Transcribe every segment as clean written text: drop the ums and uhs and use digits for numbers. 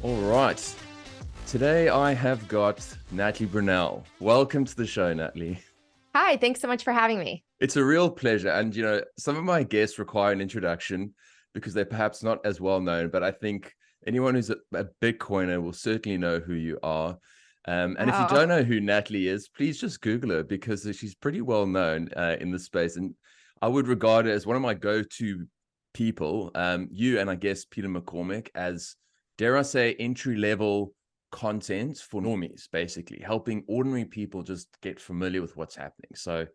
All right. Today I have got Natalie Brunell. Welcome to the show, Natalie. Hi, thanks so much for having me. It's a real pleasure. And, some of my guests require an introduction because they're perhaps not as well known, but I think anyone who's a Bitcoiner will certainly know who you are. And if you Oh, don't know who Natalie is, please just Google her because she's pretty well known in the space. And I would regard her as one of my go-to people, you and I guess Peter McCormick, as, dare I say, entry-level content for normies, basically helping ordinary people just get familiar with what's happening. So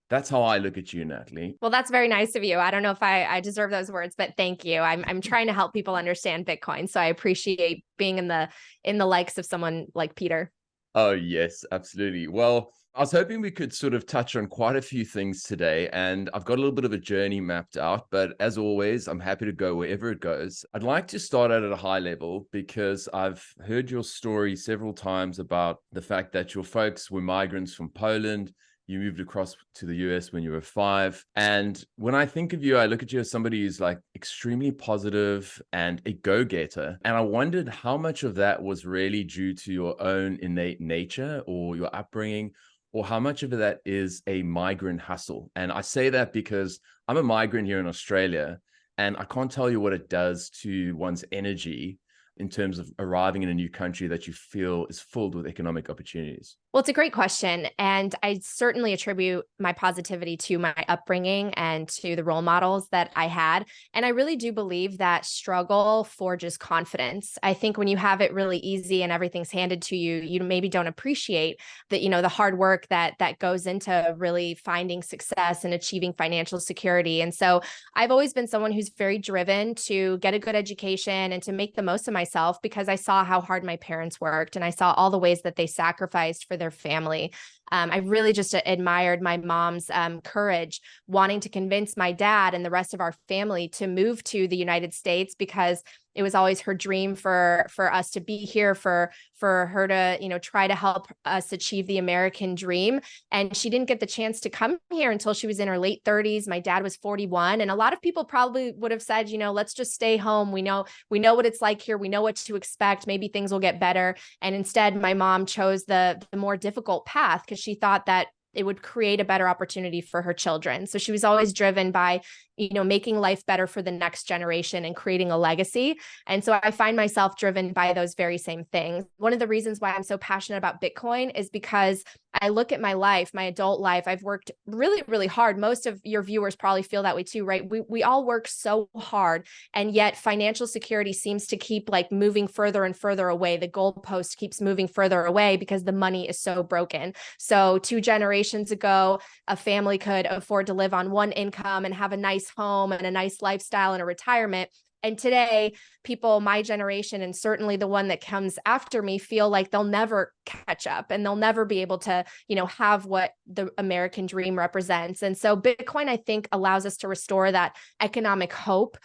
that's how I look at you, Natalie. well, that's very nice of you. I don't know if I deserve those words, but thank you. I'm trying to help people understand Bitcoin, so I appreciate being in the likes of someone like Peter. Oh, yes, absolutely. Well, I was hoping we could sort of touch on quite a few things today, and I've got a little bit of a journey mapped out, but as always, I'm happy to go wherever it goes. I'd like to start out at a high level because I've heard your story several times about the fact that your folks were migrants from Poland. You moved across to the US when you were 5. And when I think of you, I look at you as somebody who's like extremely positive and a go-getter. And I wondered how much of that was really due to your own innate nature or your upbringing, or how much of that is a migrant hustle. And I say that because I'm a migrant here in Australia, and I can't tell you what it does to one's energy in terms of arriving in a new country that you feel is filled with economic opportunities. Well, it's a great question. And I certainly attribute my positivity to my upbringing and to the role models that I had. And I really do believe that struggle forges confidence. I think when you have it really easy and everything's handed to you, you maybe don't appreciate that, the hard work that goes into really finding success and achieving financial security. And so I've always been someone who's very driven to get a good education and to make the most of myself because I saw how hard my parents worked and I saw all the ways that they sacrificed for their family. I really just admired my mom's courage, wanting to convince my dad and the rest of our family to move to the United States because it was always her dream for us to be here, for her to try to help us achieve the American dream. And she didn't get the chance to come here until she was in her late 30s. My dad was 41, and a lot of people probably would have said, let's just stay home. We know what it's like here. We know what to expect. Maybe things will get better. And instead, my mom chose the more difficult path because she thought that it would create a better opportunity for her children. So she was always driven by, making life better for the next generation and creating a legacy. And so I find myself driven by those very same things. One of the reasons why I'm so passionate about Bitcoin is because I look at my life, my adult life. I've worked really, really hard. Most of your viewers probably feel that way too, right? We all work so hard, and yet financial security seems to keep like moving further and further away. The goalpost keeps moving further away because the money is so broken. So 2 generations ago, a family could afford to live on one income and have a nice home and a nice lifestyle and a retirement. And today, people, my generation, and certainly the one that comes after me, feel like they'll never catch up and they'll never be able to, have what the American dream represents. And so Bitcoin, I think, allows us to restore that economic hope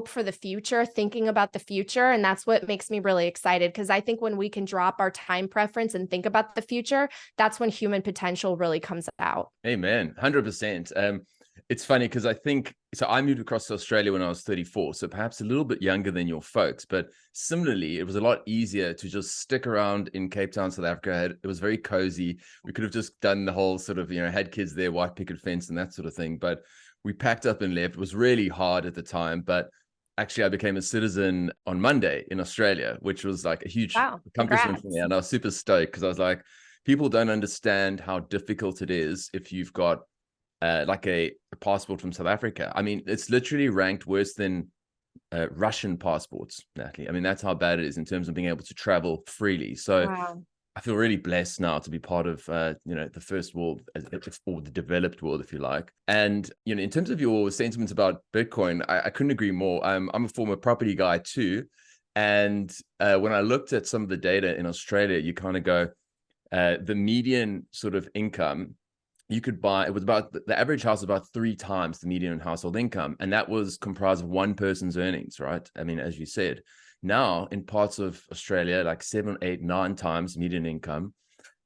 for the future, thinking about the future. And that's what makes me really excited, because I think when we can drop our time preference and think about the future, that's when human potential really comes out. Amen. 100%. It's funny because I think, so I moved across to Australia when I was 34, so perhaps a little bit younger than your folks, but similarly, it was a lot easier to just stick around in Cape Town, South Africa. It was very cozy. We could have just done the whole sort of, had kids there, white picket fence and that sort of thing, but we packed up and left. It was really hard at the time, but actually I became a citizen on Monday in Australia, which was like a huge Wow. accomplishment for Congrats. me. And I was super stoked because I was like, people don't understand how difficult it is if you've got like a passport from South Africa. I mean, it's literally ranked worse than Russian passports, Natalie. I mean, that's how bad it is in terms of being able to travel freely. So Wow. I feel really blessed now to be part of, the first world, or the developed world, if you like. And, in terms of your sentiments about Bitcoin, I couldn't agree more. I'm a former property guy too. And when I looked at some of the data in Australia, you kind of go, the median sort of income you could buy, it was about the average house was about 3 times the median household income, and that was comprised of one person's earnings, right? I mean, as you said, now in parts of Australia, like 7, 8, 9 times median income,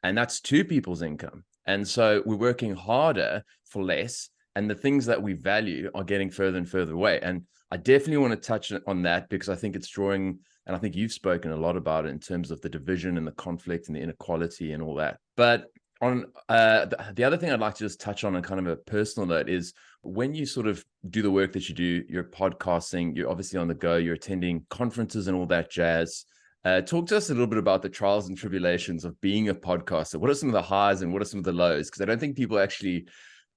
and that's 2 people's income. And so we're working harder for less, and the things that we value are getting further and further away. And I definitely want to touch on that because I think it's drawing And I think you've spoken a lot about it in terms of the division and the conflict and the inequality and all that. But on the other thing I'd like to just touch on kind of a personal note is when you sort of do the work that you do, you're podcasting, you're obviously on the go, you're attending conferences and all that jazz. Talk to us a little bit about the trials and tribulations of being a podcaster. What are some of the highs and what are some of the lows? Because I don't think people actually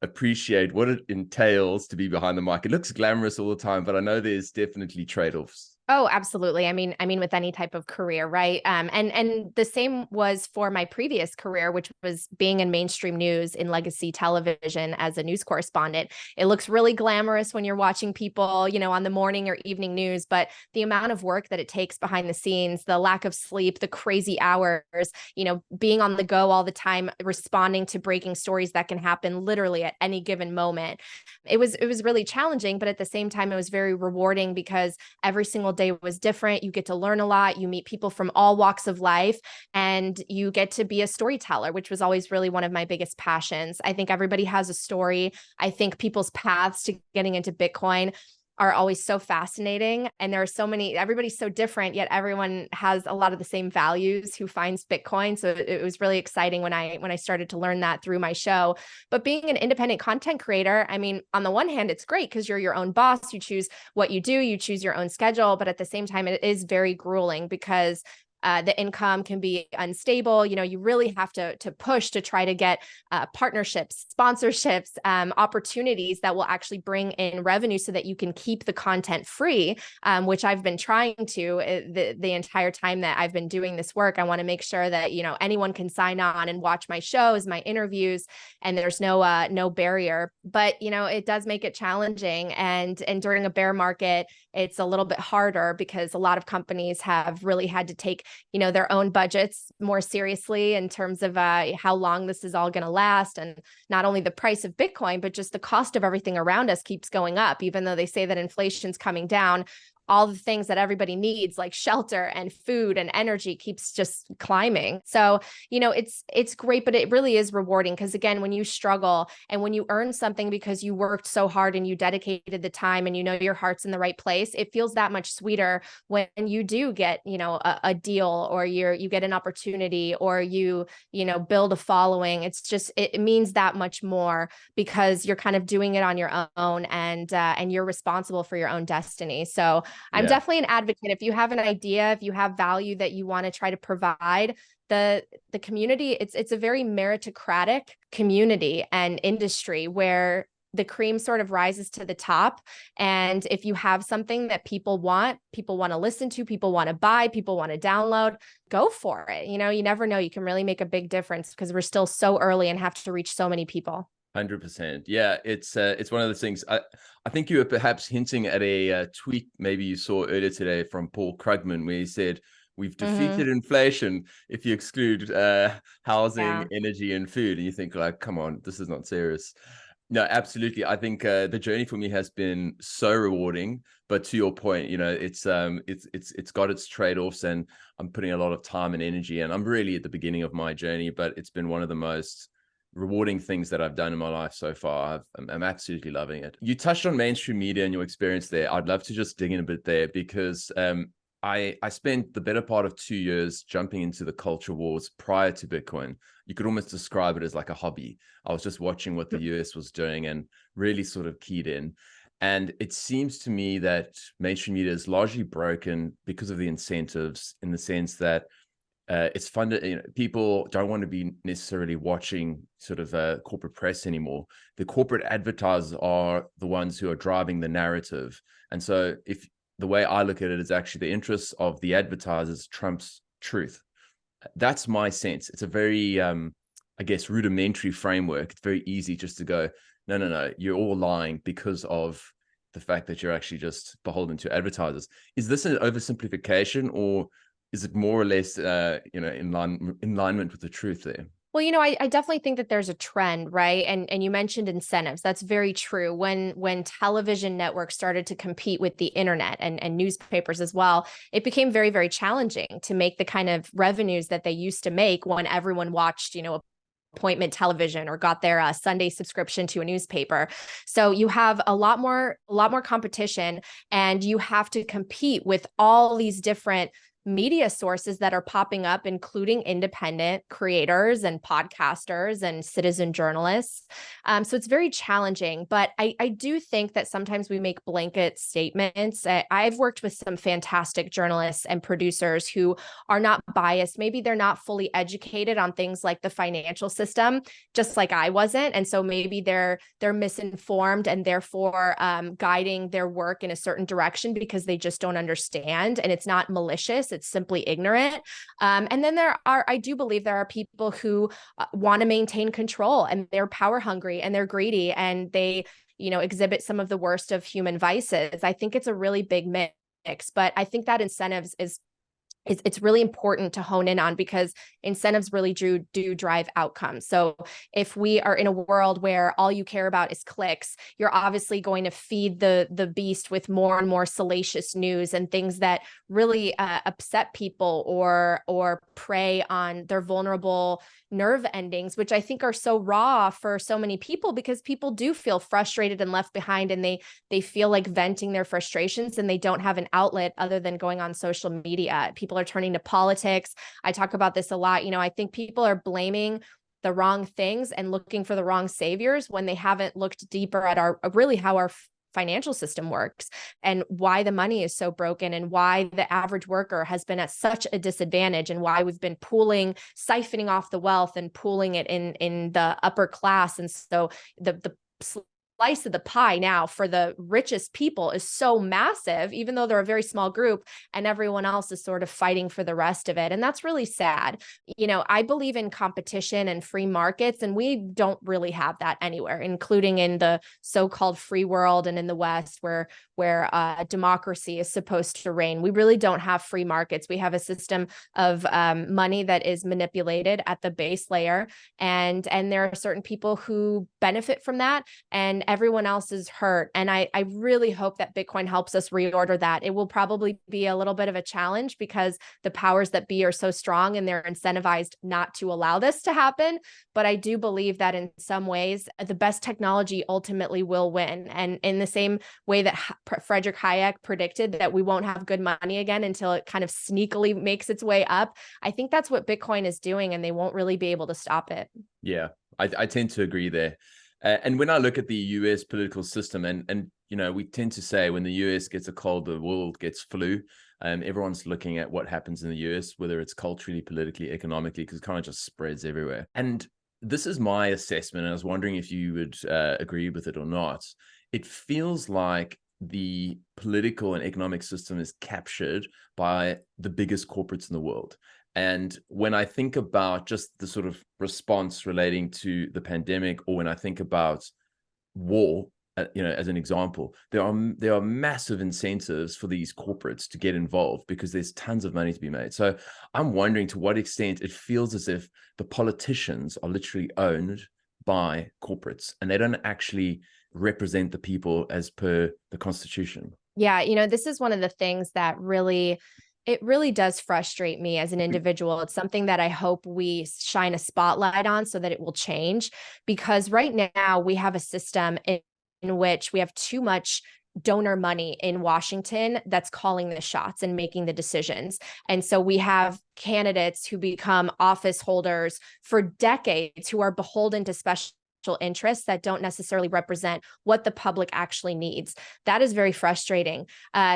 appreciate what it entails to be behind the mic. It looks glamorous all the time, but I know there's definitely trade-offs. Oh, absolutely. I mean, with any type of career, right? And the same was for my previous career, which was being in mainstream news in legacy television as a news correspondent. It looks really glamorous when you're watching people, on the morning or evening news, but the amount of work that it takes behind the scenes, the lack of sleep, the crazy hours, being on the go all the time, responding to breaking stories that can happen literally at any given moment. It was really challenging, but at the same time, it was very rewarding because every single day was different. You get to learn a lot. You meet people from all walks of life, and you get to be a storyteller, which was always really one of my biggest passions. I think everybody has a story. I think people's paths to getting into Bitcoin are always so fascinating. And there are so many, everybody's so different, yet everyone has a lot of the same values who finds Bitcoin. So it was really exciting when I started to learn that through my show. But being an independent content creator, I mean, on the one hand, it's great because you're your own boss. You choose what you do, you choose your own schedule. But at the same time, it is very grueling because the income can be unstable. You really have to push to try to get partnerships, sponsorships, opportunities that will actually bring in revenue so that you can keep the content free, which I've been trying to the entire time that I've been doing this work. I want to make sure that, anyone can sign on and watch my shows, my interviews, and there's no barrier. But, it does make it challenging. And during a bear market, it's a little bit harder because a lot of companies have really had to take their own budgets more seriously in terms of how long this is all going to last. And not only the price of Bitcoin, but just the cost of everything around us keeps going up, even though they say that inflation's coming down. All the things that everybody needs, like shelter and food and energy, keeps just climbing. So, it's great, but it really is rewarding because, again, when you struggle and when you earn something because you worked so hard and you dedicated the time and your heart's in the right place, it feels that much sweeter when you do get, a deal, or you get an opportunity, or you build a following. It's just, it means that much more because you're kind of doing it on your own, and you're responsible for your own destiny. So I'm definitely an advocate. If you have an idea, if you have value that you want to try to provide, the community, it's a very meritocratic community and industry where the cream sort of rises to the top. And if you have something that people want to listen to, people want to buy, people want to download, go for it. You never know. You can really make a big difference because we're still so early and have to reach so many people. 100%. Yeah, it's one of those things. I think you were perhaps hinting at a tweet maybe you saw earlier today from Paul Krugman, where he said, "We've defeated inflation if you exclude housing, energy, and food." And you think, like, come on, this is not serious. No, absolutely. I think the journey for me has been so rewarding. But to your point, it's got its trade-offs, and I'm putting a lot of time and energy, and I'm really at the beginning of my journey. But it's been one of the most rewarding things that I've done in my life so far. I'm absolutely loving it. You touched on mainstream media and your experience there. I'd love to just dig in a bit there because I spent the better part of 2 years jumping into the culture wars prior to Bitcoin. You could almost describe it as like a hobby. I was just watching what the US was doing and really sort of keyed in. And it seems to me that mainstream media is largely broken because of the incentives, in the sense that it's funded. People don't want to be necessarily watching sort of corporate press anymore. The corporate advertisers are the ones who are driving the narrative. And so if the way I look at it is actually the interests of the advertisers trumps truth. That's my sense. It's a very, I guess, rudimentary framework. It's very easy just to go, no, you're all lying because of the fact that you're actually just beholden to advertisers. Is this an oversimplification, or is it more or less, in alignment with the truth there? Well, I definitely think that there's a trend, right? And you mentioned incentives. That's very true. When television networks started to compete with the internet and newspapers as well, it became very, very challenging to make the kind of revenues that they used to make when everyone watched, a appointment television or got their Sunday subscription to a newspaper. So you have a lot more competition, and you have to compete with all these different media sources that are popping up, including independent creators and podcasters and citizen journalists. So it's very challenging, but I do think that sometimes we make blanket statements. I've worked with some fantastic journalists and producers who are not biased. Maybe they're not fully educated on things like the financial system, just like I wasn't. And so maybe they're misinformed and therefore guiding their work in a certain direction because they just don't understand. And it's not malicious. It's simply ignorant. And then I do believe there are people who want to maintain control, and they're power hungry and they're greedy, and they, exhibit some of the worst of human vices. I think it's a really big mix, but I think that incentives it's really important to hone in on, because incentives really do drive outcomes. So if we are in a world where all you care about is clicks, you're obviously going to feed the beast with more and more salacious news and things that really upset people or prey on their vulnerable nerve endings, which I think are so raw for so many people, because people do feel frustrated and left behind, and they feel like venting their frustrations, and they don't have an outlet other than going on social media. People are turning to politics. I talk about this a lot. I think people are blaming the wrong things and looking for the wrong saviors when they haven't looked deeper at how our financial system works, and why the money is so broken, and why the average worker has been at such a disadvantage, and why we've been siphoning off the wealth and pooling it in the upper class. And so the slice of the pie now for the richest people is so massive, even though they're a very small group, and everyone else is sort of fighting for the rest of it. And that's really sad. I believe in competition and free markets, and we don't really have that anywhere, including in the so-called free world and in the West, where democracy is supposed to reign. We really don't have free markets. We have a system of money that is manipulated at the base layer, and there are certain people who benefit from that, and everyone else is hurt. And I really hope that Bitcoin helps us reorder that. It will probably be a little bit of a challenge, because the powers that be are so strong and they're incentivized not to allow this to happen. But I do believe that in some ways, the best technology ultimately will win. And in the same way that Frederick Hayek predicted that we won't have good money again until it kind of sneakily makes its way up, I think that's what Bitcoin is doing, and they won't really be able to stop it. Yeah, I tend to agree there. And when I look at the US political system, and we tend to say when the US gets a cold, the world gets flu. Everyone's looking at what happens in the US, whether it's culturally, politically, economically, because it kind of just spreads everywhere. And this is my assessment, and I was wondering if you would agree with it or not. It feels like the political and economic system is captured by the biggest corporates in the world. And when I think about just the sort of response relating to the pandemic, or when I think about war, as an example, there are massive incentives for these corporates to get involved, because there's tons of money to be made. So I'm wondering to what extent it feels as if the politicians are literally owned by corporates, and they don't actually represent the people as per the Constitution. Yeah, this is one of the things that really does frustrate me as an individual. It's something that I hope we shine a spotlight on so that it will change, because right now we have a system in which we have too much donor money in Washington that's calling the shots and making the decisions. And so we have candidates who become office holders for decades, who are beholden to special interests that don't necessarily represent what the public actually needs. That is very frustrating.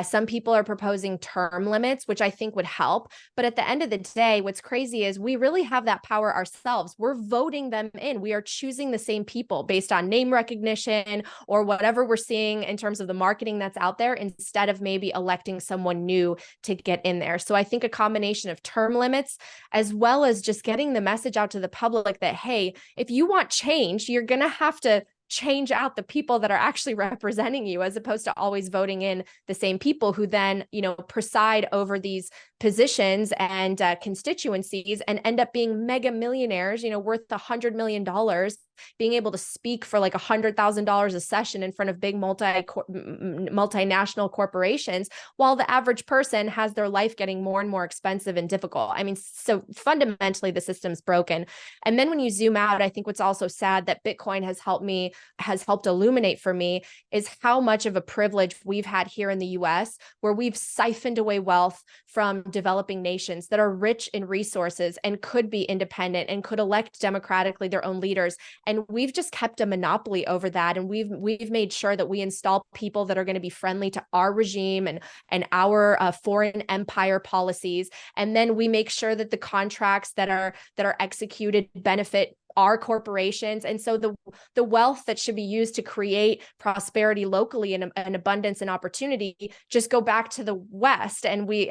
Some people are proposing term limits, which I think would help. But at the end of the day, what's crazy is we really have that power ourselves. We're voting them in. We are choosing the same people based on name recognition or whatever we're seeing in terms of the marketing that's out there, instead of maybe electing someone new to get in there. So I think a combination of term limits, as well as just getting the message out to the public that, hey, if you want change, you're going to have to change out the people that are actually representing you, as opposed to always voting in the same people who then, preside over these positions and constituencies and end up being mega millionaires, worth $100 million being able to speak for like $100,000 a session in front of big multinational corporations, while the average person has their life getting more and more expensive and difficult. I mean, so fundamentally the system's broken. And then when you zoom out, I think what's also sad that Bitcoin has helped illuminate for me is how much of a privilege we've had here in the US, where we've siphoned away wealth from developing nations that are rich in resources and could be independent and could elect democratically their own leaders. And we've just kept a monopoly over that. And we've made sure that we install people that are going to be friendly to our regime and our foreign empire policies. And then we make sure that the contracts that are executed benefit our corporations. And so the wealth that should be used to create prosperity locally and abundance and opportunity just go back to the West. And we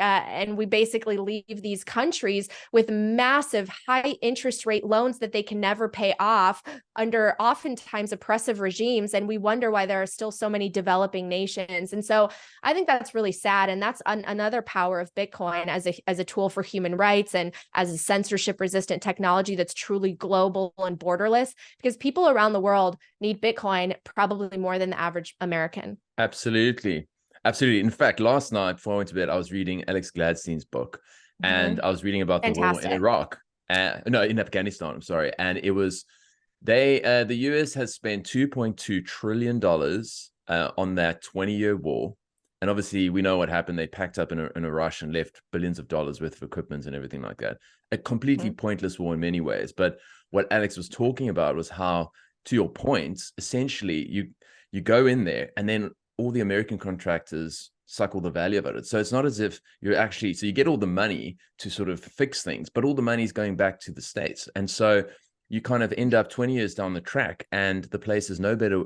basically leave these countries with massive high interest rate loans that they can never pay off under oftentimes oppressive regimes. And we wonder why there are still so many developing nations. And so I think that's really sad. And that's another power of Bitcoin as a tool for human rights and as a censorship resistant technology that's truly global and borderless, because people around the world need Bitcoin probably more than the average American. Absolutely. Absolutely. In fact, last night before I went to bed, I was reading Alex Gladstein's book, and I was reading about the war in Iraq. No, in Afghanistan, I'm sorry. And it was, the US has spent $2.2 trillion on that 20-year war. And obviously, we know what happened. They packed up in a rush and left billions of dollars worth of equipment and everything like that. A completely pointless war in many ways. But what Alex was talking about was how, to your point, essentially you go in there and then all the American contractors suck all the value out of it. So it's not as if you're actually, so you get all the money to sort of fix things, but all the money is going back to the States. And so you kind of end up 20 years down the track and the place is no better,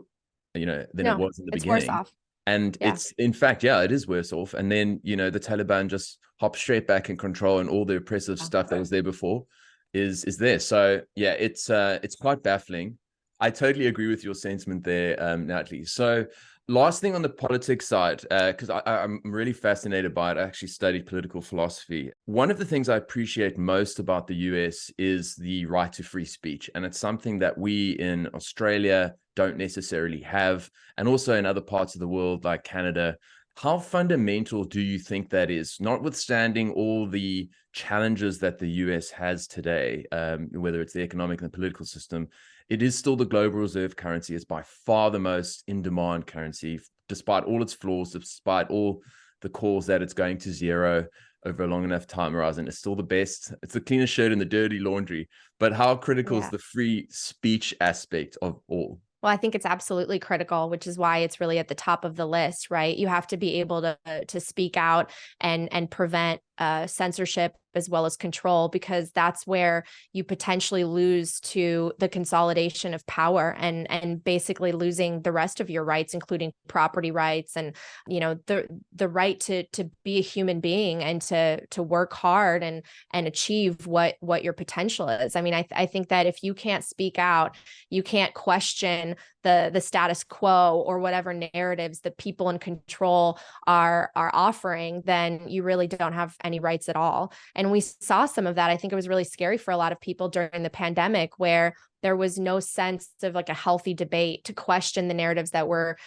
than it was in the beginning. It's worse off. And it's, in fact, it is worse off. And then, the Taliban just hop straight back in control, and all the oppressive stuff that was there before is there. So it's quite baffling. I totally agree with your sentiment there, Natalie. So last thing on the politics side, because I'm really fascinated by it. I actually studied political philosophy. One of the things I appreciate most about the US is the right to free speech. And it's something that we in Australia don't necessarily have, and also in other parts of the world like Canada. How fundamental do you think that is, notwithstanding all the challenges that the US has today, whether it's the economic and the political system? It is still the global reserve currency. It's by far the most in-demand currency, despite all its flaws, despite all the calls that it's going to zero over a long enough time horizon. It's still the best. It's the cleanest shirt in the dirty laundry. But how critical is the free speech aspect of all? Well, I think it's absolutely critical, which is why it's really at the top of the list, right? You have to be able to speak out and prevent censorship as well as control, because that's where you potentially lose to the consolidation of power and basically losing the rest of your rights, including property rights and, the right to be a human being and to work hard and achieve what your potential is. I mean, I think that if you can't speak out, you can't question the status quo or whatever narratives that people in control are offering, then you really don't have any rights at all. And we saw some of that. I think it was really scary for a lot of people during the pandemic, where there was no sense of like a healthy debate to question the narratives that were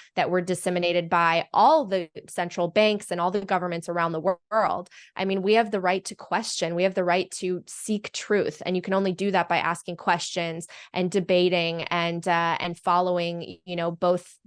disseminated by all the central banks and all the governments around the world. I mean, we have the right to question. We have the right to seek truth, and you can only do that by asking questions and debating and following, both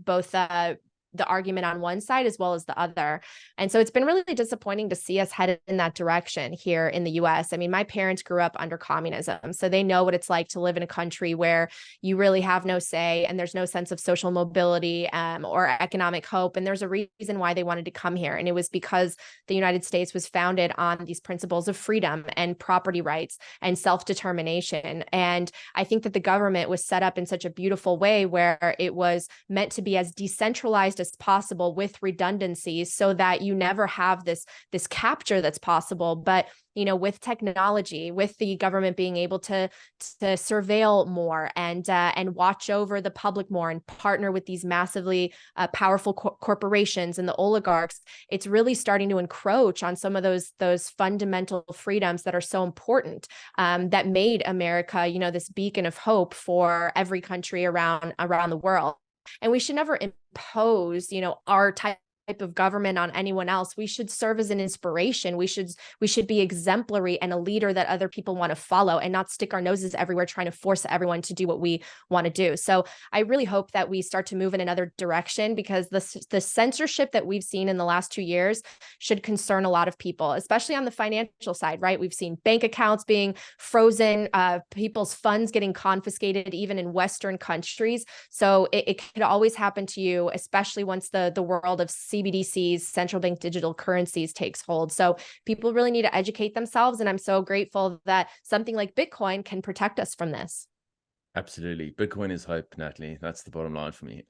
the argument on one side as well as the other. And so it's been really disappointing to see us headed in that direction here in the US. I mean, my parents grew up under communism, so they know what it's like to live in a country where you really have no say and there's no sense of social mobility or economic hope. And there's a reason why they wanted to come here. And it was because the United States was founded on these principles of freedom and property rights and self-determination. And I think that the government was set up in such a beautiful way where it was meant to be as decentralized as this possible with redundancies so that you never have this capture that's possible. But with technology, with the government being able to surveil more and watch over the public more and partner with these massively powerful corporations and the oligarchs, it's really starting to encroach on some of those fundamental freedoms that are so important, that made America, this beacon of hope for every country around the world. And we should never impose, our type of government on anyone else. We should serve as an inspiration. We should be exemplary and a leader that other people want to follow, and not stick our noses everywhere trying to force everyone to do what we want to do. So I really hope that we start to move in another direction, because the censorship that we've seen in the last 2 years should concern a lot of people, especially on the financial side, right? We've seen bank accounts being frozen, people's funds getting confiscated, even in Western countries. So it could always happen to you, especially once the world of CBDCs, central bank digital currencies, takes hold. So people really need to educate themselves. And I'm so grateful that something like Bitcoin can protect us from this. Absolutely. Bitcoin is hope, Natalie. That's the bottom line for me.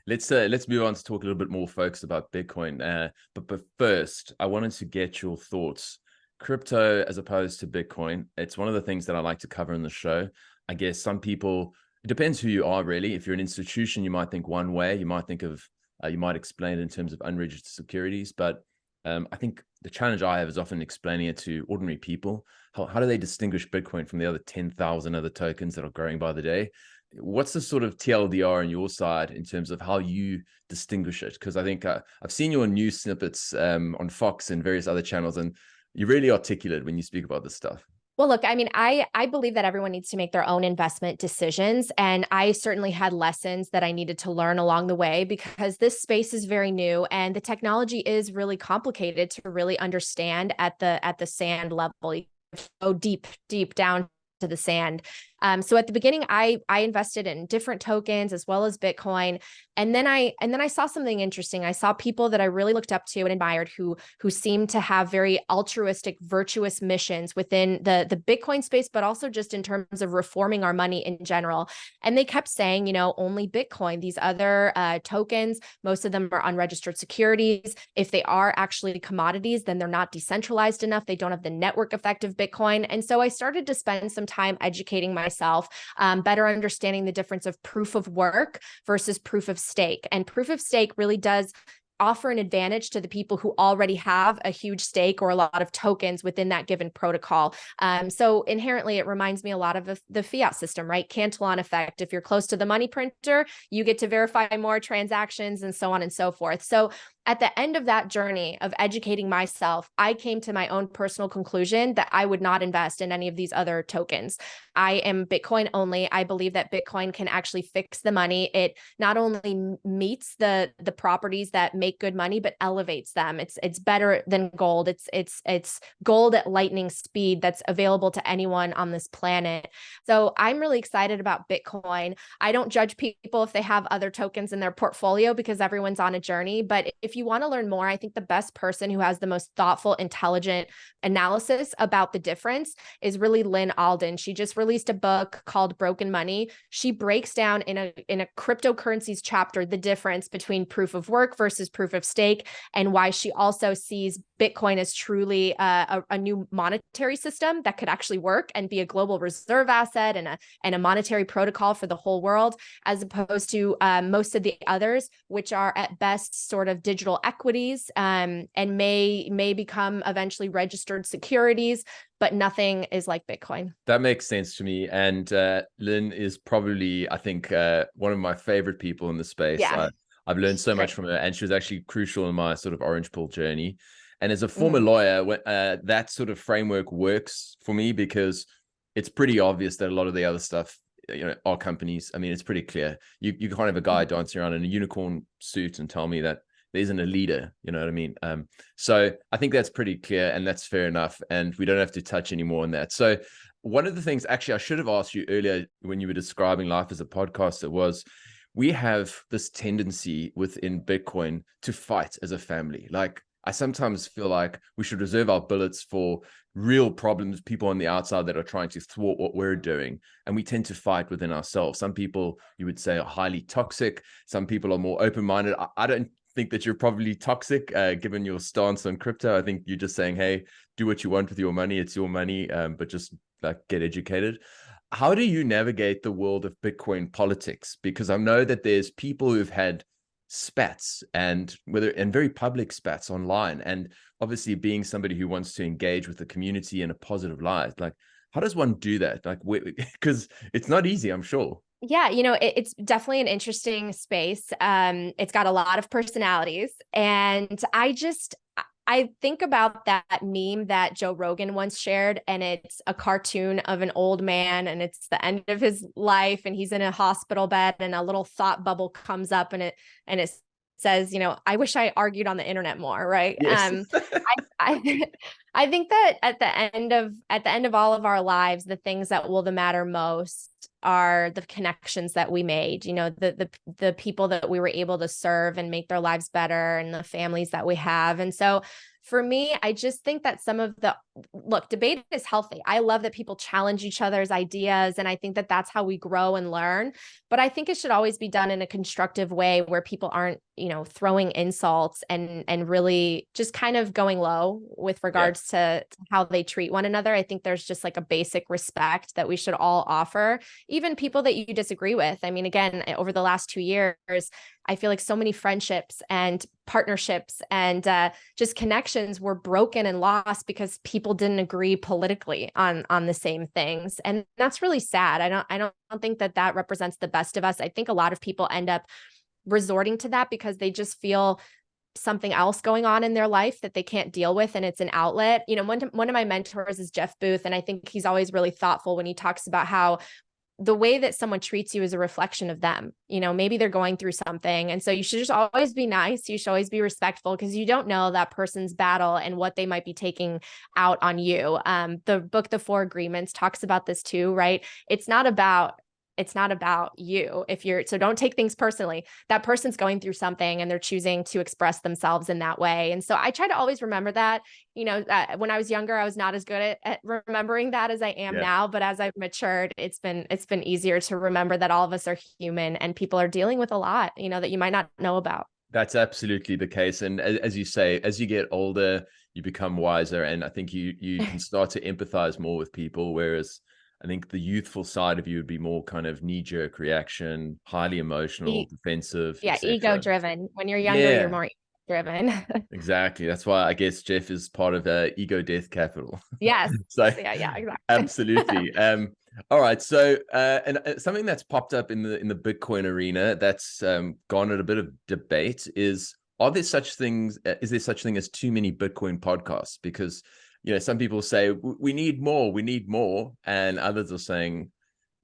Let's move on to talk a little bit more focused about Bitcoin. But first, I wanted to get your thoughts. Crypto as opposed to Bitcoin. It's one of the things that I like to cover in the show. I guess some people, it depends who you are, really. If you're an institution, you might think one way. You might think of you might explain it in terms of unregistered securities, but I think the challenge I have is often explaining it to ordinary people. How do they distinguish Bitcoin from the other 10,000 other tokens that are growing by the day? What's the sort of TLDR on your side in terms of how you distinguish it? Because I think I've seen your news snippets on Fox and various other channels, and you're really articulate when you speak about this stuff. Well, look, I mean, I believe that everyone needs to make their own investment decisions. And I certainly had lessons that I needed to learn along the way, because this space is very new and the technology is really complicated to really understand at the sand level. You go deep down to the sand. So at the beginning, I invested in different tokens as well as Bitcoin. And then I saw something interesting. I saw people that I really looked up to and admired who seemed to have very altruistic, virtuous missions within the Bitcoin space, but also just in terms of reforming our money in general. And they kept saying, only Bitcoin, these other tokens, most of them are unregistered securities. If they are actually commodities, then they're not decentralized enough. They don't have the network effect of Bitcoin. And so I started to spend some time educating myself, better understanding the difference of proof of work versus proof of stake. And proof of stake really does offer an advantage to the people who already have a huge stake or a lot of tokens within that given protocol. So inherently, it reminds me a lot of the fiat system, right? Cantillon effect. If you're close to the money printer, you get to verify more transactions and so on and so forth. So at the end of that journey of educating myself, I came to my own personal conclusion that I would not invest in any of these other tokens. I am Bitcoin only. I believe that Bitcoin can actually fix the money. It not only meets the properties that make good money, but elevates them. It's better than gold. It's gold at lightning speed that's available to anyone on this planet. So I'm really excited about Bitcoin. I don't judge people if they have other tokens in their portfolio, because everyone's on a journey. But if you want to learn more, I think the best person who has the most thoughtful, intelligent analysis about the difference is really Lynn Alden. She just released a book called Broken Money. She breaks down in a cryptocurrencies chapter the difference between proof of work versus proof of stake, and why she also sees Bitcoin as truly a new monetary system that could actually work and be a global reserve asset and a monetary protocol for the whole world, as opposed to most of the others, which are at best sort of digital equities, and may become eventually registered securities, but nothing is like Bitcoin. That makes sense to me. And Lynn is probably, I think, one of my favorite people in the space. Yeah. I've learned so much from her, and she was actually crucial in my sort of orange pill journey. And as a former lawyer, that sort of framework works for me, because it's pretty obvious that a lot of the other stuff, are companies. I mean, it's pretty clear. You can't have a guy dancing around in a unicorn suit and tell me that there isn't a leader, you know what I mean? So I think that's pretty clear, and that's fair enough. And we don't have to touch any more on that. So one of the things, actually, I should have asked you earlier when you were describing life as a podcaster, was we have this tendency within Bitcoin to fight as a family. Like, I sometimes feel like we should reserve our bullets for real problems, people on the outside that are trying to thwart what we're doing. And we tend to fight within ourselves. Some people, you would say, are highly toxic. Some people are more open-minded. I don't think that you're probably toxic, given your stance on crypto. I think you're just saying, hey, do what you want with your money. It's your money, but just like get educated. How do you navigate the world of Bitcoin politics? Because I know that there's people who've had spats and very public spats online, and obviously being somebody who wants to engage with the community in a positive light, like how does one do that? Like, because it's not easy, I'm sure. Yeah, it's definitely an interesting space. It's got a lot of personalities, and I think about that meme that Joe Rogan once shared, and it's a cartoon of an old man, and it's the end of his life, and he's in a hospital bed, and a little thought bubble comes up, and it says, I wish I argued on the internet more, right? Yes. I I think that at the end of all of our lives, the things that will matter most are the connections that we made, the people that we were able to serve and make their lives better, and the families that we have. And so for me, I just think that debate is healthy. I love that people challenge each other's ideas. And I think that that's how we grow and learn. But I think it should always be done in a constructive way where people aren't, throwing insults and really just kind of going low with regards to how they treat one another. I think there's just like a basic respect that we should all offer, even people that you disagree with. I mean, again, over the last 2 years, I feel like so many friendships and partnerships and just connections were broken and lost because people didn't agree politically on the same things. And that's really sad. I don't think that represents the best of us. I think a lot of people end up resorting to that because they just feel something else going on in their life that they can't deal with, and it's an outlet. One of my mentors is Jeff Booth, and I think he's always really thoughtful when he talks about how the way that someone treats you is a reflection of them. Maybe they're going through something. And so you should just always be nice. You should always be respectful, because you don't know that person's battle and what they might be taking out on you. The book, The Four Agreements, talks about this too, right? It's not about you. So don't take things personally. That person's going through something and they're choosing to express themselves in that way. And so I try to always remember that. When I was younger, I was not as good at remembering that as I am now. But as I've matured, it's been easier to remember that all of us are human and people are dealing with a lot, that you might not know about. That's absolutely the case. And as you say, as you get older, you become wiser. And I think you can start to empathize more with people. Whereas I think the youthful side of you would be more kind of knee-jerk reaction, highly emotional, defensive. Yeah, ego-driven. When you're younger, you're more ego-driven. Exactly. That's why I guess Jeff is part of Ego Death Capital. Yes. So yeah, exactly. Absolutely. All right. So and something that's popped up in the Bitcoin arena that's garnered a bit of debate is, is there such thing as too many Bitcoin podcasts? Because some people say we need more, and others are saying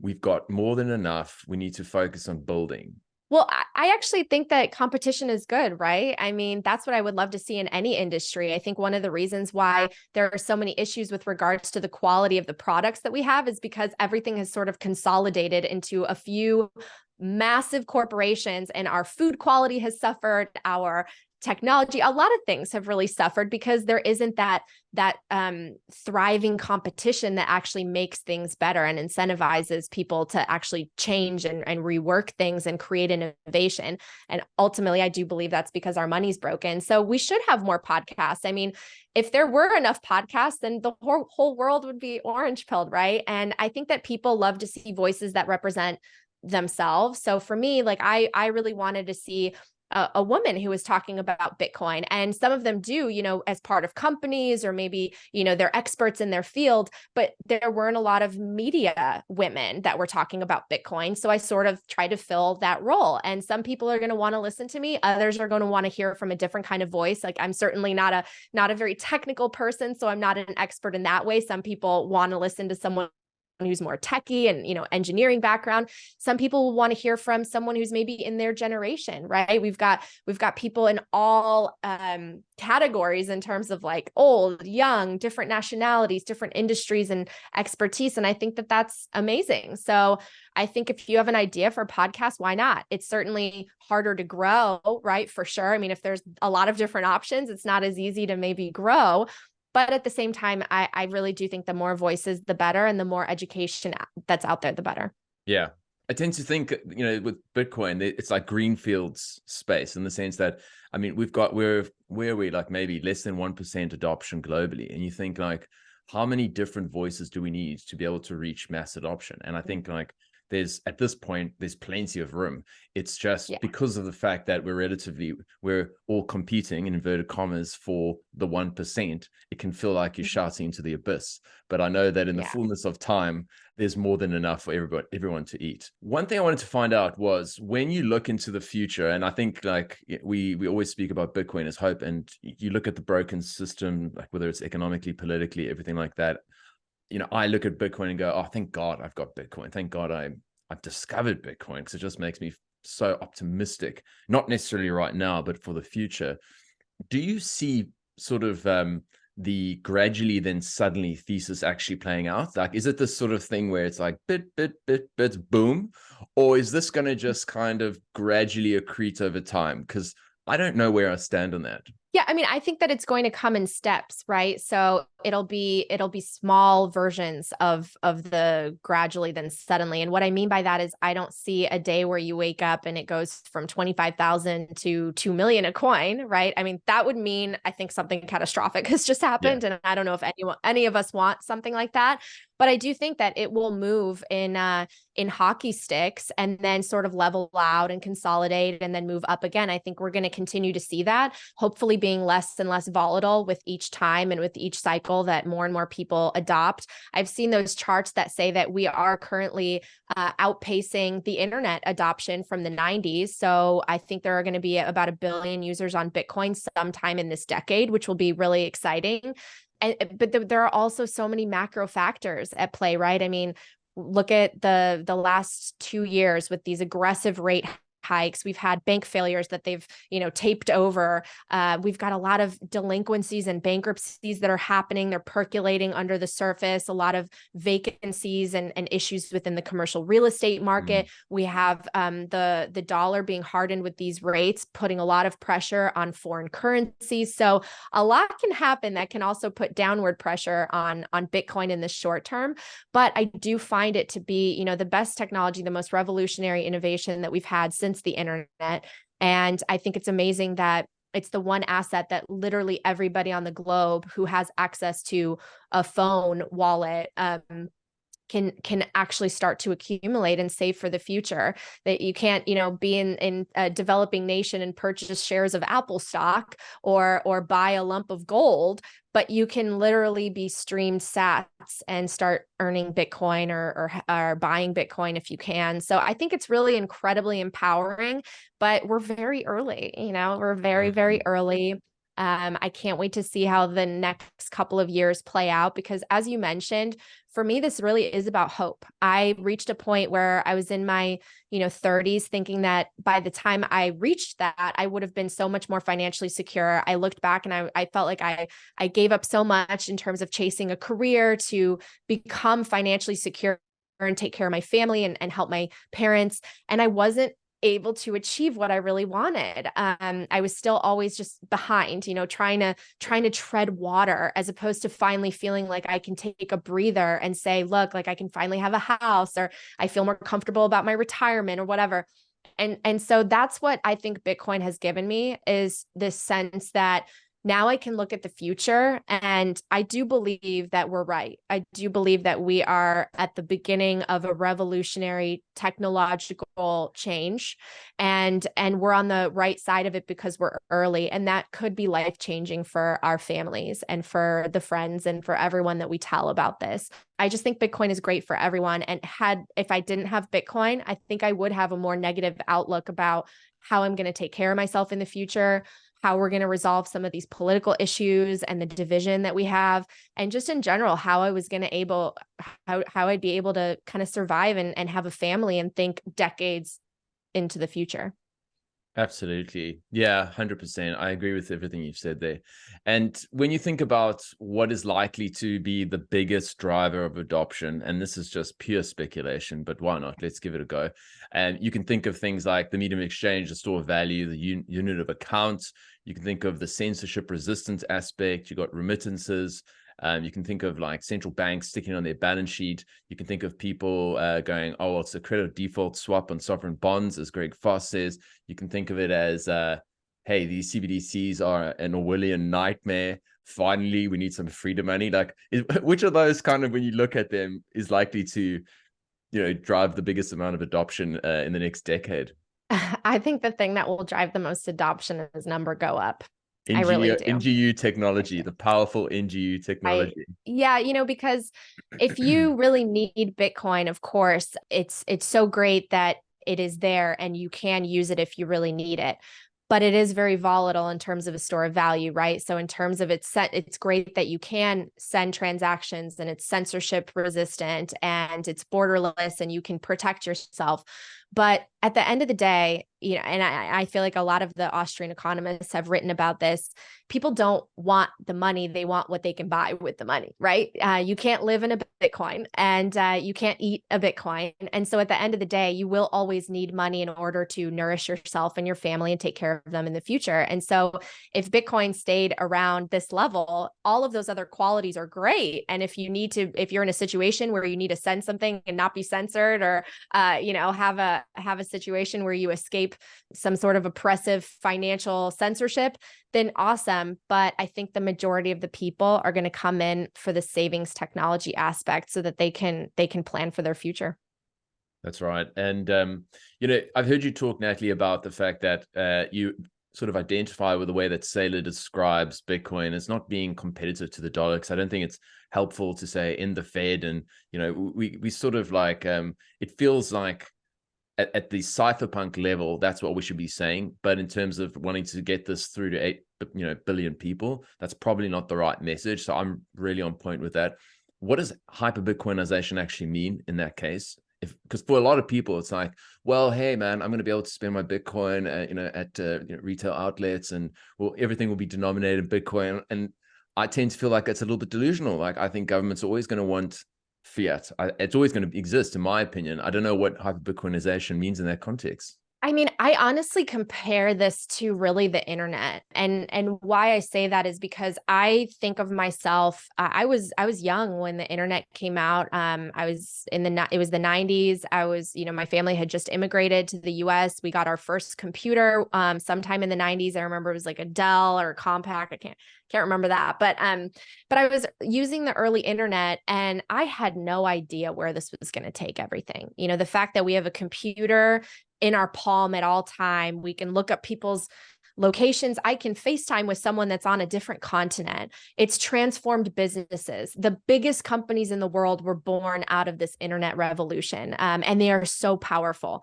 we've got more than enough. We need to focus on building. Well, I actually think that competition is good, right? I mean, that's what I would love to see in any industry. I think one of the reasons why there are so many issues with regards to the quality of the products that we have is because everything has sort of consolidated into a few massive corporations, and our food quality has suffered, our technology, a lot of things have really suffered because there isn't that thriving competition that actually makes things better and incentivizes people to actually change and rework things and create innovation. And ultimately, I do believe that's because our money's broken. So we should have more podcasts. I mean, if there were enough podcasts, then the whole world would be orange pilled, right? And I think that people love to see voices that represent themselves. So for me, like I really wanted to see a woman who was talking about Bitcoin, and some of them do, as part of companies, or maybe, they're experts in their field, but there weren't a lot of media women that were talking about Bitcoin. So I sort of tried to fill that role. And some people are going to want to listen to me. Others are going to want to hear from a different kind of voice. Like I'm certainly not a very technical person, so I'm not an expert in that way. Some people want to listen to someone who's more techie and, engineering background. Some people want to hear from someone who's maybe in their generation, right? We've got people in all categories in terms of like old, young, different nationalities, different industries and expertise. And I think that that's amazing. So I think if you have an idea for a podcast, why not? It's certainly harder to grow, right? For sure. I mean, if there's a lot of different options, it's not as easy to maybe grow. But at the same time, I really do think the more voices, the better, and the more education that's out there, the better. Yeah. I tend to think, with Bitcoin, it's like greenfields space in the sense that, I mean, where are we, like maybe less than 1% adoption globally. And you think like, how many different voices do we need to be able to reach mass adoption? And I think like at this point, there's plenty of room. It's just because of the fact that we're all competing in inverted commas for the 1%, it can feel like you're shouting into the abyss. But I know that in the fullness of time, there's more than enough for everyone to eat. One thing I wanted to find out was when you look into the future, and I think like we always speak about Bitcoin as hope, and you look at the broken system, like whether it's economically, politically, everything like that. I look at Bitcoin and go, oh, thank God I've got Bitcoin. Thank God I've discovered Bitcoin, because it just makes me so optimistic, not necessarily right now, but for the future. Do you see sort of the gradually then suddenly thesis actually playing out? Like, is it this sort of thing where it's like bit, boom? Or is this going to just kind of gradually accrete over time? Because I don't know where I stand on that. Yeah, I mean, I think that it's going to come in steps, right? So it'll be small versions of the gradually then suddenly. And what I mean by that is I don't see a day where you wake up and it goes from 25,000 to 2 million a coin, right? I mean, that would mean I think something catastrophic has just happened. And I don't know if any of us want something like that. But I do think that it will move in hockey sticks and then sort of level out and consolidate and then move up again. I think we're going to continue to see that, hopefully being less and less volatile with each time and with each cycle that more and more people adopt. I've seen those charts that say that we are currently outpacing the internet adoption from the 90s. So I think there are going to be about 1 billion users on Bitcoin sometime in this decade, which will be really exciting. But there are also so many macro factors at play, right? I mean, look at the last 2 years with these aggressive rate hikes. We've had bank failures that they've, taped over. We've got a lot of delinquencies and bankruptcies that are happening. They're percolating under the surface, a lot of vacancies and issues within the commercial real estate market. We have the dollar being hardened with these rates, putting a lot of pressure on foreign currencies. So a lot can happen that can also put downward pressure on Bitcoin in the short term. But I do find it to be, the best technology, the most revolutionary innovation that we've had since the internet. And I think it's amazing that it's the one asset that literally everybody on the globe who has access to a phone wallet can actually start to accumulate and save for the future. That you can't, be in a developing nation and purchase shares of Apple stock or buy a lump of gold, but you can literally be streamed sats and start earning Bitcoin or buying Bitcoin if you can. So I think it's really incredibly empowering, but we're very early, we're very, very early. I can't wait to see how the next couple of years play out, because as you mentioned, for me, this really is about hope. I reached a point where I was in my, 30s thinking that by the time I reached that, I would have been so much more financially secure. I looked back and I felt like I gave up so much in terms of chasing a career to become financially secure and take care of my family and help my parents. And I wasn't able to achieve what I really wanted. I was still always just behind, trying to tread water, as opposed to finally feeling like I can take a breather and say, look, like I can finally have a house, or I feel more comfortable about my retirement or whatever. And so that's what I think Bitcoin has given me, is this sense that now I can look at the future, and I do believe that we're right. I do believe that we are at the beginning of a revolutionary technological change, and we're on the right side of it because we're early, and that could be life-changing for our families and for the friends and for everyone that we tell about this. I just think Bitcoin is great for everyone. And if I didn't have Bitcoin, I think I would have a more negative outlook about how I'm going to take care of myself in the future, how we're going to resolve some of these political issues and the division that we have, and just in general, how I'd be able to kind of survive and have a family and think decades into the future. Absolutely. Yeah, 100%. I agree with everything you've said there. And when you think about what is likely to be the biggest driver of adoption, and this is just pure speculation, but why not? Let's give it a go. And you can think of things like the medium of exchange, the store of value, the unit of account. You can think of the censorship resistant aspect. You got remittances. You can think of like central banks sticking on their balance sheet. You can think of people going, oh, well, it's a credit default swap on sovereign bonds, as Greg Foss says. You can think of it as, hey, these CBDCs are an Orwellian nightmare. Finally, we need some freedom money. Like, which of those kind of, when you look at them, is likely to, drive the biggest amount of adoption in the next decade? I think the thing that will drive the most adoption is number go up. I NGU, really do. NGU technology, the powerful NGU technology. Yeah, because if you really need Bitcoin, of course, it's so great that it is there and you can use it if you really need it. But it is very volatile in terms of a store of value, right? So in terms of it's great that you can send transactions and it's censorship resistant and it's borderless and you can protect yourself. But at the end of the day, and I feel like a lot of the Austrian economists have written about this. People don't want the money; they want what they can buy with the money, right? You can't live in a Bitcoin, and you can't eat a Bitcoin. And so, at the end of the day, you will always need money in order to nourish yourself and your family and take care of them in the future. And so, if Bitcoin stayed around this level, all of those other qualities are great. And if you're in a situation where you need to send something and not be censored, or have a situation where you escape some sort of oppressive financial censorship, then awesome. But I think the majority of the people are going to come in for the savings technology aspect so that they can plan for their future. That's right. And, I've heard you talk, Natalie, about the fact that you sort of identify with the way that Saylor describes Bitcoin as not being competitive to the dollar, because I don't think it's helpful to say in the Fed. And, we sort of like, it feels like at the cypherpunk level, that's what we should be saying. But in terms of wanting to get this through to 8 billion people, that's probably not the right message. So I'm really on point with that. What does hyperbitcoinization actually mean in that case? Because for a lot of people, it's like, well, hey, man, I'm going to be able to spend my Bitcoin, at retail outlets, and everything will be denominated in Bitcoin. And I tend to feel like it's a little bit delusional. Like, I think government's always going to want fiat. It's always going to exist, in my opinion. I don't know what hyperbitcoinization means in that context. I mean, I honestly compare this to really the internet, and why I say that is because I think of myself. I was young when the internet came out. I was it was the 90s. My family had just immigrated to the U.S. We got our first computer sometime in the 90s. I remember it was like a Dell or a Compaq. I can't remember that, but I was using the early internet and I had no idea where this was going to take everything. The fact that we have a computer in our palm at all time, we can look up people's locations. I can FaceTime with someone that's on a different continent. It's transformed businesses. The biggest companies in the world were born out of this internet revolution, and they are so powerful.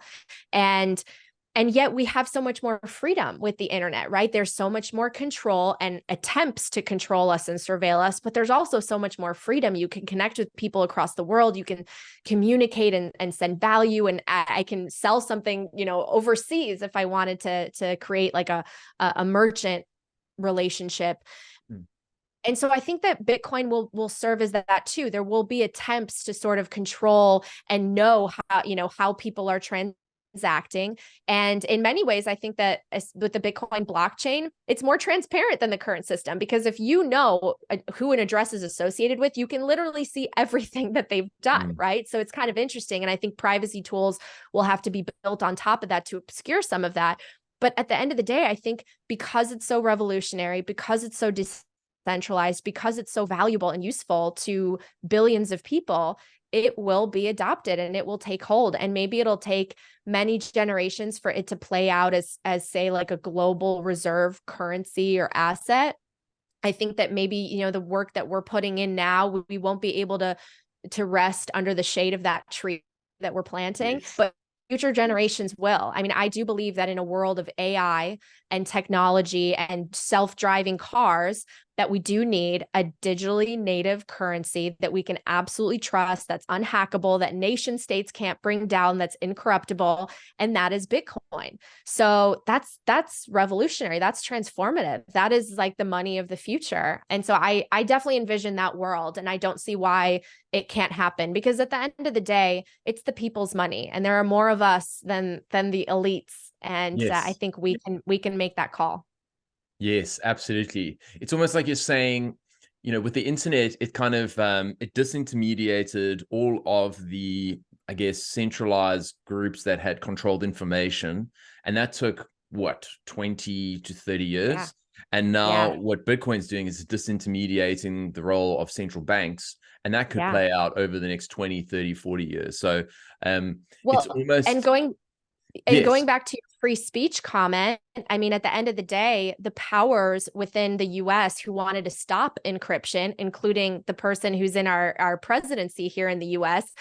And yet we have so much more freedom with the internet, right? There's so much more control and attempts to control us and surveil us, but there's also so much more freedom. You can connect with people across the world. You can communicate and send value. And I can sell something, overseas if I wanted to create like a merchant relationship. And so I think that Bitcoin will serve as that too. There will be attempts to sort of control and know how people are transacting. And in many ways, I think that with the Bitcoin blockchain, it's more transparent than the current system, because if you know who an address is associated with, you can literally see everything that they've done, right? So it's kind of interesting. And I think privacy tools will have to be built on top of that to obscure some of that. But at the end of the day, I think because it's so revolutionary, because it's so decentralized, because it's so valuable and useful to billions of people, it will be adopted and it will take hold. And maybe it'll take many generations for it to play out as say like a global reserve currency or asset. I think that maybe, the work that we're putting in now, we won't be able to rest under the shade of that tree that we're planting, but future generations will. I mean, I do believe that in a world of AI and technology and self-driving cars, that we do need a digitally native currency that we can absolutely trust, that's unhackable, that nation states can't bring down, that's incorruptible, and that is Bitcoin. So that's revolutionary. That's transformative. That is like the money of the future. And so I definitely envision that world, and I don't see why it can't happen, because at the end of the day, it's the people's money, and there are more of us than the elites. And I Yes. think we can make that call. Yes, absolutely. It's almost like you're saying, with the internet, it kind of it disintermediated all of the, I guess, centralized groups that had controlled information, and that took what, 20 to 30 Yeah. years. And now Yeah. what Bitcoin's doing is disintermediating the role of central banks, and that could Yeah. play out over the next 20, 30, 40 years. So it's Well, and almost, going yes, back to your free speech comment, I mean, at the end of the day, the powers within the US who wanted to stop encryption, including the person who's in our presidency here in the US,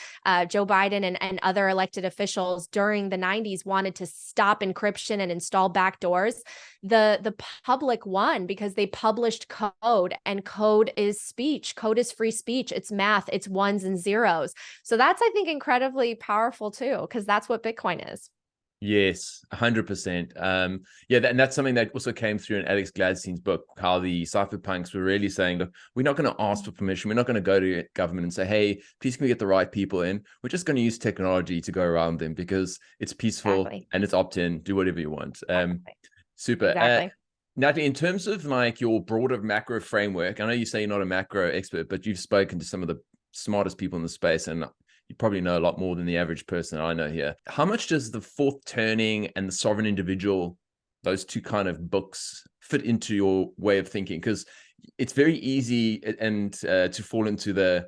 Joe Biden and other elected officials during the 90s wanted to stop encryption and install backdoors. The public won because they published code, and code is speech. Code is free speech. It's math. It's ones and zeros. So that's, I think, incredibly powerful too, because that's what Bitcoin is. yes, 100%. Yeah, and that's something that also came through in Alex Gladstein's book, how the cypherpunks were really saying, look, we're not going to ask for permission. We're not going to go to government and say, hey, please can we get the right people in? We're just going to use technology to go around them because it's peaceful Exactly. and it's opt-in. Do whatever you want. Exactly. Super. Exactly. Natalie, in terms of like your broader macro framework, I know you say you're not a macro expert, but you've spoken to some of the smartest people in the space, and you probably know a lot more than the average person I know here. How much does the Fourth Turning and the Sovereign Individual, those two kind of books, fit into your way of thinking? Because it's very easy and to fall into the,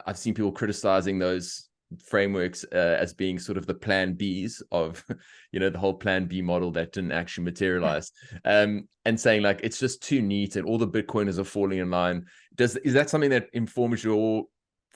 I've seen people criticizing those frameworks as being sort of the plan Bs of, the whole plan B model that didn't actually materialize, and saying like, it's just too neat and all the Bitcoiners are falling in line. Is that something that informs your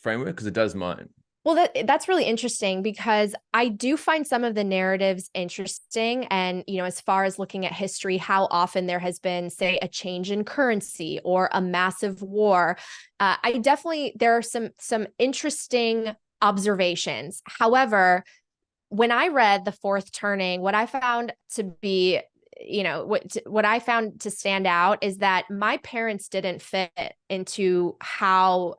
framework? Because it does mine. Well, that's really interesting, because I do find some of the narratives interesting. And, as far as looking at history, how often there has been, say, a change in currency or a massive war. There are some interesting observations. However, when I read The Fourth Turning, what I found to be, what I found to stand out is that my parents didn't fit into how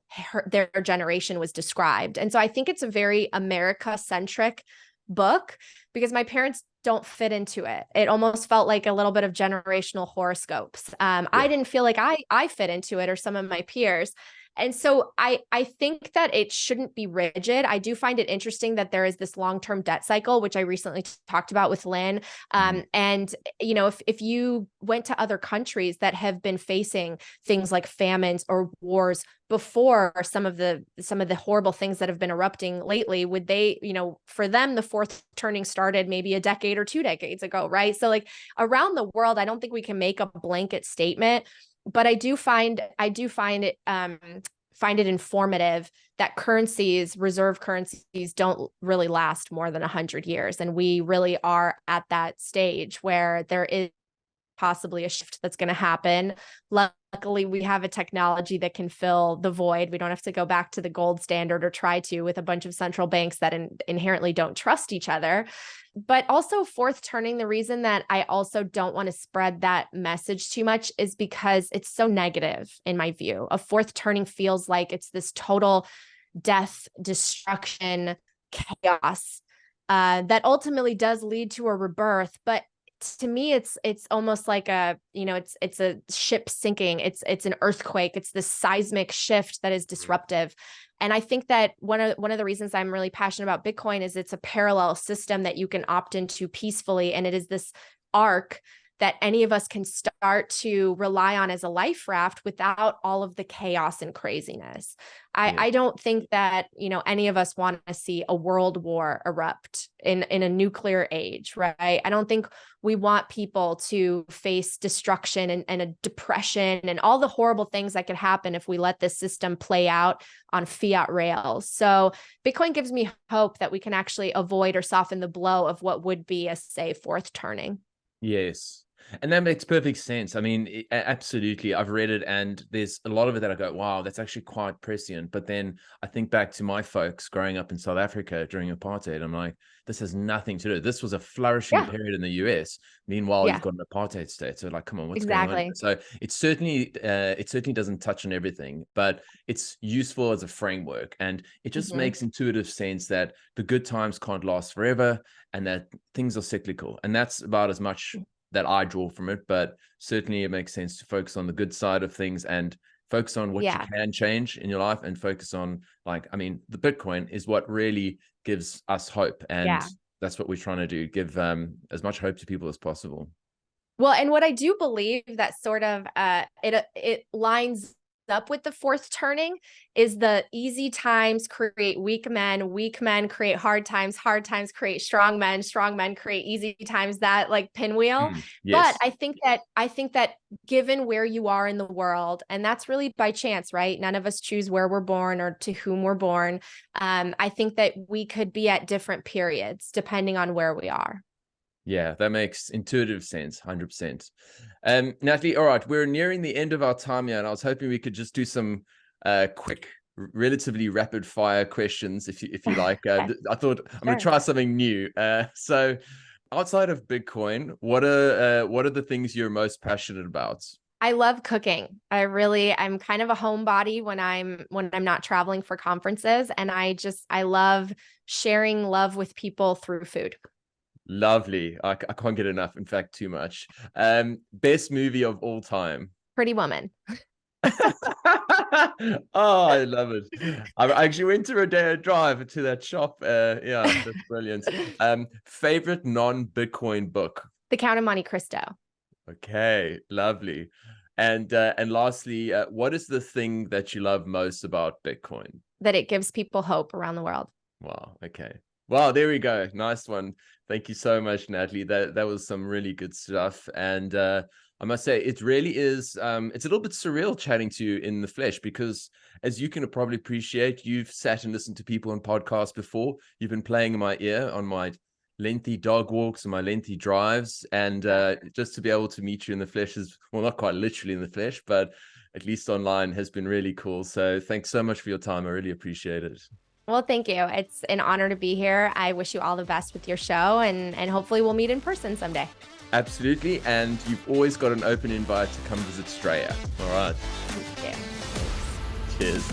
their generation was described. And so I think it's a very America-centric book, because my parents don't fit into it. It almost felt like a little bit of generational horoscopes. I Yeah. didn't feel like I fit into it, or some of my peers. And so I think that it shouldn't be rigid. I do find it interesting that there is this long-term debt cycle, which I recently talked about with Lynn. And if you went to other countries that have been facing things like famines or wars before some of the horrible things that have been erupting lately, would they, for them, the Fourth Turning started maybe a decade or 2 decades ago, right? So like around the world, I don't think we can make a blanket statement, but I do find it informative that reserve currencies don't really last more than 100 years. And we really are at that stage where there is possibly a shift that's going to happen. Luckily, we have a technology that can fill the void. We don't have to go back to the gold standard, or try to, with a bunch of central banks that inherently don't trust each other. But also, Fourth Turning, the reason that I also don't want to spread that message too much is because it's so negative in my view. A Fourth Turning feels like it's this total death, destruction, chaos that ultimately does lead to a rebirth. But to me, it's almost like it's a ship sinking. It's an earthquake. It's this seismic shift that is disruptive. And I think that one of the reasons I'm really passionate about Bitcoin is it's a parallel system that you can opt into peacefully. And it is this arc that any of us can start to rely on as a life raft without all of the chaos and craziness. I don't think that, any of us want to see a world war erupt in a nuclear age, right? I don't think we want people to face destruction and a depression and all the horrible things that could happen if we let this system play out on fiat rails. So Bitcoin gives me hope that we can actually avoid or soften the blow of what would be a, say, fourth turning. Yes. And that makes perfect sense. I mean, absolutely. I've read it, and there's a lot of it that I go, wow, that's actually quite prescient. But then I think back to my folks growing up in South Africa during apartheid. I'm like, this has nothing to do. This was a flourishing period in the US. Meanwhile, you've got an apartheid state. So like, come on, what's going on? So it certainly doesn't touch on everything, but it's useful as a framework. And it just makes intuitive sense that the good times can't last forever and that things are cyclical. And that's about as much that I draw from it, but certainly it makes sense to focus on the good side of things and focus on what you can change in your life, and focus on, like, I mean, the Bitcoin is what really gives us hope. And that's what we're trying to do, give as much hope to people as possible. Well, and what I do believe that sort of it lines up with the fourth turning is the easy times create weak men create hard times create strong men create easy times, that like pinwheel. But I think that given where you are in the world, and that's really by chance, right? None of us choose where we're born or to whom we're born. I think that we could be at different periods depending on where we are. Yeah, that makes intuitive sense, 100%. Natalie, all right, we're nearing the end of our time here, and I was hoping we could just do some quick, relatively rapid fire questions, if you like. I thought I'm going to try something new. So outside of Bitcoin, what are the things you're most passionate about? I love cooking. I'm kind of a homebody when I'm not traveling for conferences, and I love sharing love with people through food. Lovely. I can't get enough. In fact, too much. Best movie of all time? Pretty Woman. Oh, I love it. I actually went to Rodeo Drive to that shop. Yeah, that's brilliant. Favorite non-Bitcoin book? The Count of Monte Cristo. Okay, lovely. And lastly, what is the thing that you love most about Bitcoin? That it gives people hope around the world. Wow. Okay. Wow, there we go. Nice one. Thank you so much, Natalie. That was some really good stuff. And I must say, it really is, it's a little bit surreal chatting to you in the flesh, because as you can probably appreciate, you've sat and listened to people on podcasts before. You've been playing in my ear on my lengthy dog walks and my lengthy drives. And just to be able to meet you in the flesh is, well, not quite literally in the flesh, but at least online, has been really cool. So thanks so much for your time. I really appreciate it. Well, thank you. It's an honor to be here. I wish you all the best with your show, and hopefully we'll meet in person someday. Absolutely. And you've always got an open invite to come visit Straya. All right. Thank you. Cheers.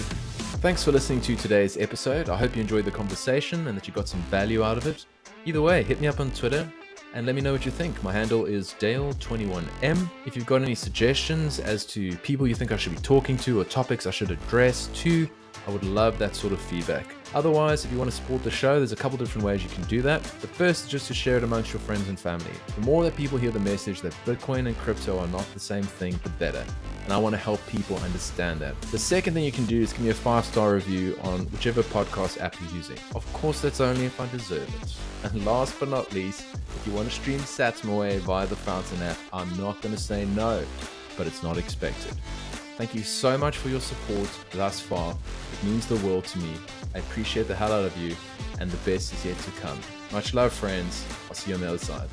Thanks for listening to today's episode. I hope you enjoyed the conversation and that you got some value out of it. Either way, hit me up on Twitter and let me know what you think. My handle is Dale21M. If you've got any suggestions as to people you think I should be talking to or topics I should address too, I would love that sort of feedback. Otherwise, if you want to support the show, there's a couple different ways you can do that. The first is just to share it amongst your friends and family. The more that people hear the message that Bitcoin and crypto are not the same thing, the better. And I want to help people understand that. The second thing you can do is give me a 5-star review on whichever podcast app you're using. Of course, that's only if I deserve it. And last but not least, if you want to stream sats my way via the Fountain app, I'm not going to say no, but it's not expected. Thank you so much for your support thus far. It means the world to me. I appreciate the hell out of you, and the best is yet to come. Much love, friends. I'll see you on the other side.